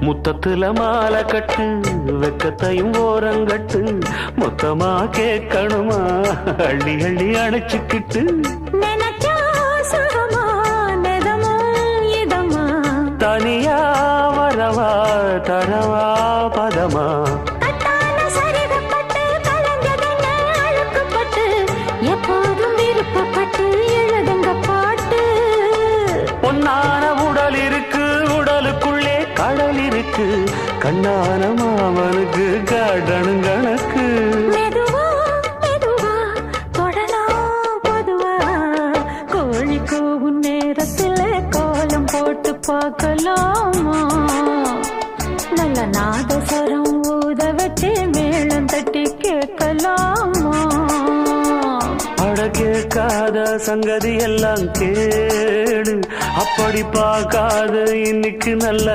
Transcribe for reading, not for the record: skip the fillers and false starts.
முத்தத்துல மாலை கட்டு வெக்கத்தையும் ஓரங்கட்டு மொத்தமா கேட்கணுமா அள்ளி அள்ளி அணைச்சுக்கிட்டு தனியா வரவா தரவா பதமா எப்போதும் விருப்பப்பட்டு எழுதுங்க பாட்டு பொன்னான உடல் இருக்கு உடலுக்குள்ளே கடல் இருக்கு கண்ணான மாமனுக்கு காடணும் கணக்கு மெதுவா மெதுவா தொடலாம் பொதுவா கோழி கூவும் நேரத்துல கோலம் போட்டு பார்க்கலாமா நல்ல நாதஸ்வரம் ஊத வச்சு மேளம் தட்டி கேட்கலாமா அட கேட்காத சங்கதி எல்லாம் கேடு அப்படி பார்க்காத இன்னைக்கு நல்ல